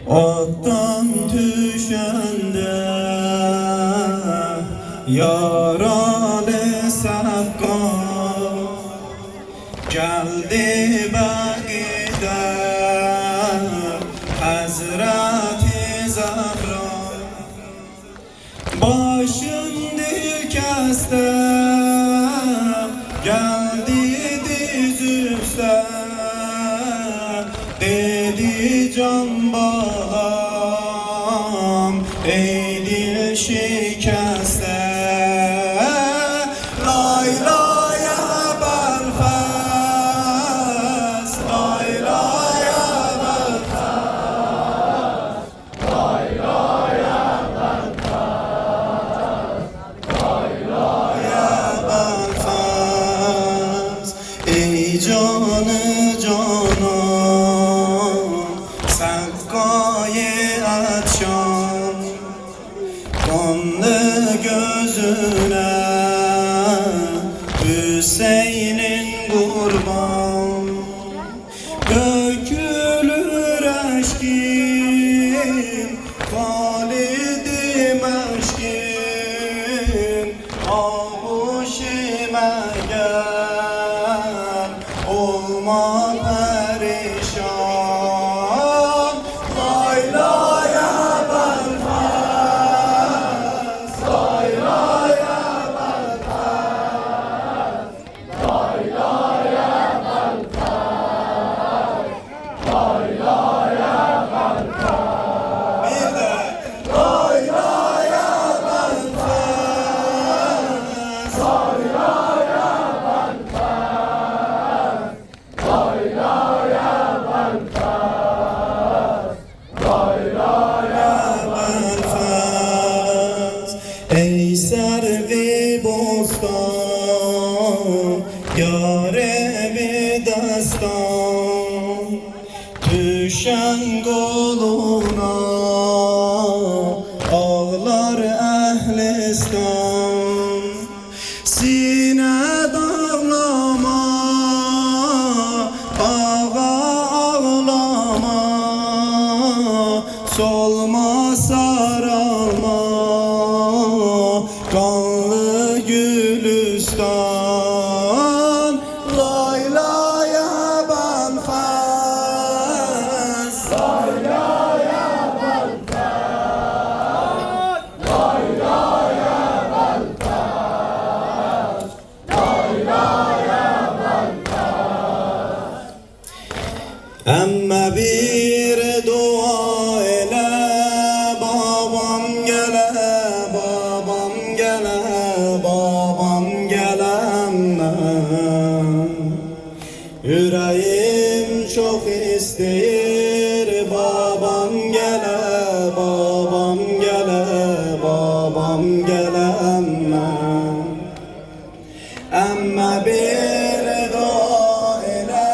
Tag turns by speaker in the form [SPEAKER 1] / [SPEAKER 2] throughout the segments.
[SPEAKER 1] Otdan düşende yaralı sakkal geldi Bagide Hazreti Zahra başın dil keste geldi diz üste dedi can balam ey dil şikeste lay lay Belfast lay lay Belfast lay lay Belfast lay lay Belfast ey canı canan Sakkaye açan kanlı gözüne Hüseyin'in kurban dökülür eşkin Halid-i meşkin avuşime gel olma perişan lay lay Belfast lay lay Belfast lay lay Belfast lay lay Belfast bir de lay lay Belfast lay lay Belfast lay lay Belfast lay lay Belfast ey servi bostan yarevi destan düşen koluna ağlar ehlistan sine dağlama ağa ağlama solma saralma kanlı gülistan lay lay Belfast lay lay Belfast lay lay Belfast lay lay Belfast emme bir dua ile babam gele babam gele babam gelemme yüreğim çok ister babam gele babam gele babam gelemme emme bir dua ile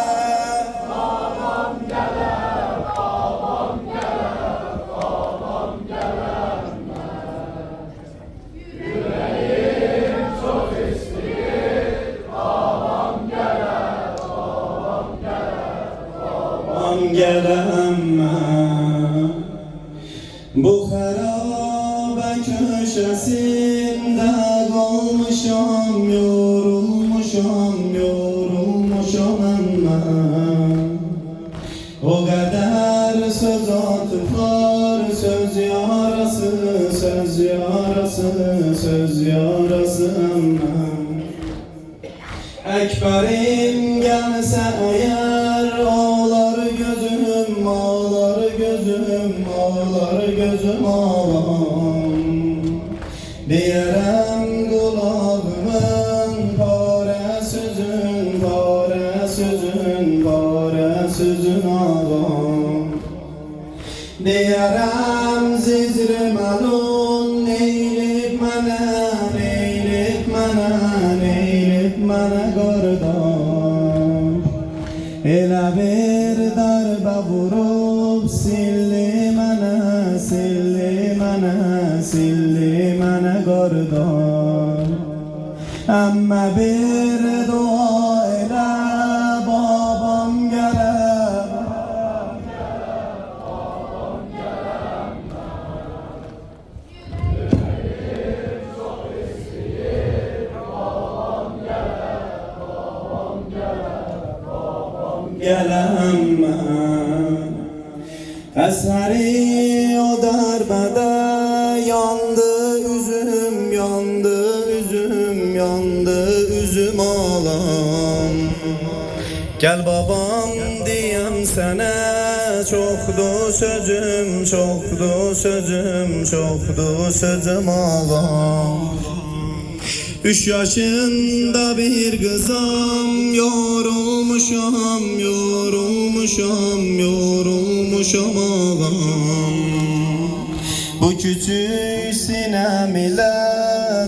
[SPEAKER 1] babam gele babam gele babam gelemme yüreğim çok ister babam gele babam gele babam gelemme bu harabe köşesinde kalmışam yorulmuşam yorulmuşam emme o kadar söz atıflar söz yarası söz yarası söz yarası emme Ekberim gelse eğer ağlar gözüm ağlar gözüm ağlar gözüm ağlam diyerem kulağımın pare sözün pare sözün pare sözün ağlam diyerem zizri melun neylik mene neylik mene neylik mene kardeş ele bir darbe vurup silli mene silli mene silli mene kardeş emme bir dua ile babam gele babam gele Eseri o darbede yandı üzüm, yandı üzüm, yandı üzüm ağlam. Gel babam diyem sana, çokdu sözüm, çokdu sözüm, çokdu sözüm ağlam. 3 yaşında bir kızım, yorulmuşam, yorulmuşam, yorulmuşam ağam. Bu küçük sinem ile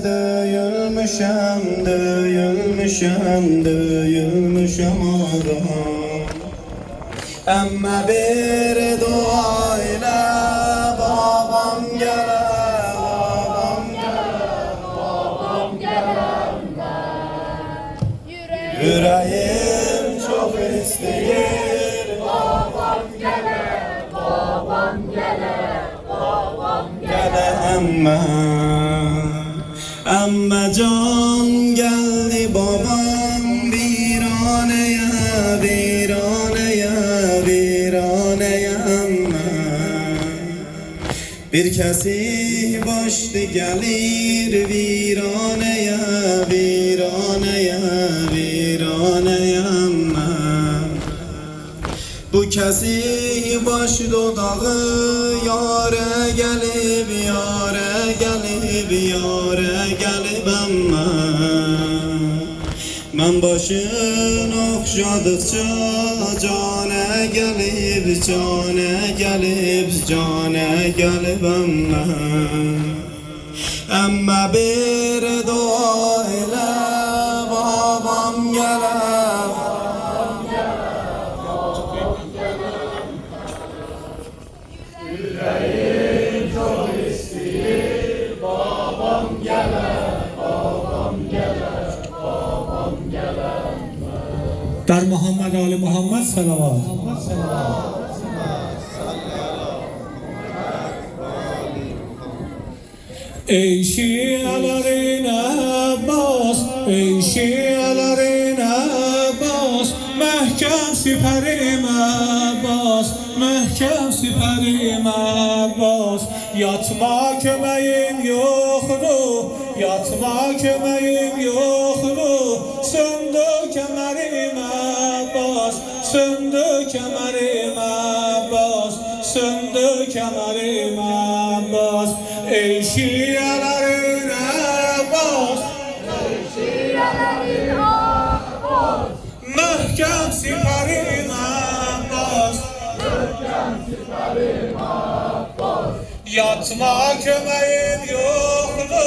[SPEAKER 1] döyülmüşem, döyülmüşem, döyülmüşem ağam. Emme bir dua ile babam gele, babam gele, babam gele. Yüreğim çok istiyor, babam gele, babam gele, babam gele. Emme can geldi babam viraneye, viraneye, viraneye emme. Bir kesi başlı gelir viraneye, viraneye, viraneye emme. Bu kesi baş dodağı yare gelip, yare gelip, yare gelip emme. Ben başın okşadıkça cane gelip, cane gelip, cane gelip emme. Emme bir dua ile babam gele, babam gele, babam gele. Yüreğim çok istiyor, babam gele, babam gele, babam gele.
[SPEAKER 2] در محمد آل محمد صلوات. ای شیعه‌ların Abbas, ey şia'ların Abbas, mehkem siperim Abbas, mehkem siperim Abbas. Yatma kömeğim yoktu, yatma kömeğim yoktu. Söndü kemerim Abbas, söndü kemerim Abbas, söndü kemerim Abbas. Ey şia'ların Abbas, ey şia'ların Abbas, mehkem siperim Abbas, mehkem siperim Abbas. Yatma kömeğim yoktu,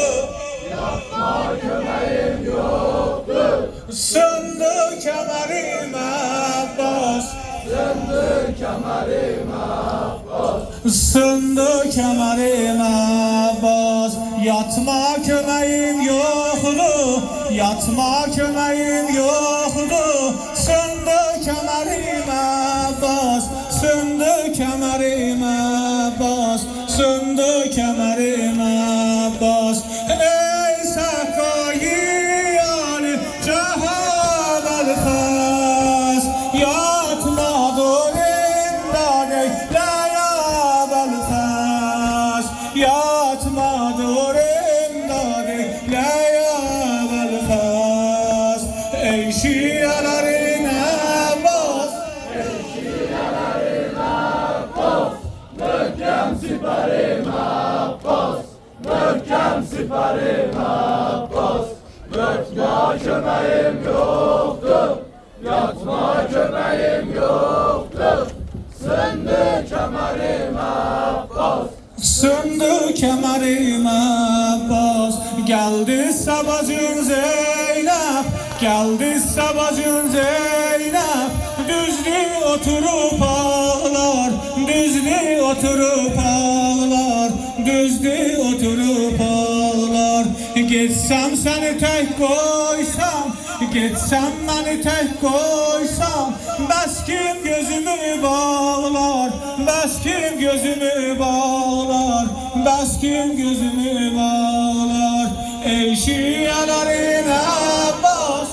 [SPEAKER 2] yatma kömeğim yoktu. Söndü kemerim Abbas, söndü kemerim Abbas, söndü kemerim Abbas. Yatma kömeğim yoktu, yatma kömeğim yoktu. Söndü kemerim Abbas, söndü kemerim Abbas, söndü kemerim Abbas. Ey sakayı Ali Cehal el-Fas, yatma durumda leylaya el-Fas, yatma durumda leylaya el-Fas. Ey şia'ların Abbas, ey şia'ların Abbas, mehkem siperim Abbas, mehkem siperim Abbas. Yatma kömeğim yoktu, yatma kömeğim yoktu. Söndü kemerim Abbas, söndü kemerim Abbas. Geldi sabacın Zeynep, geldi sabacın Zeynep. Düzlü oturup ağlar, düzlü oturup ağlar, düzlü oturup ağlar. Gitsem seni tek koysam, gitsem beni tek koysam. Bəs kim gözümü bağlar, bəs kim gözümü bağlar, bəs kim gözümü bağlar. Ey şia'ların Abbas,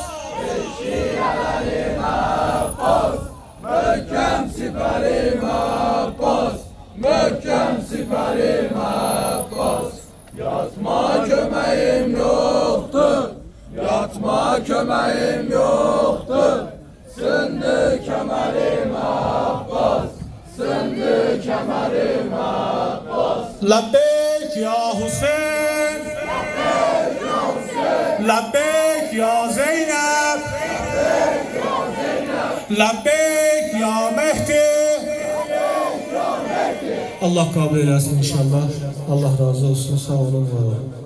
[SPEAKER 2] ey şia'ların Abbas, mehkem siperim Abbas,
[SPEAKER 1] Kerim Abbas. Yatma kömeğim yoktur, yatma kömeğim yoktur. Sındı kemerim Abbas, sındı kemerim Abbas.
[SPEAKER 2] Labbeyk ya Hüseyin, labbeyk ya Zeynep, labbeyk ya Mehdi. Allah kabul eylesin inşallah. Allah razı olsun. Sağ olun, var olun.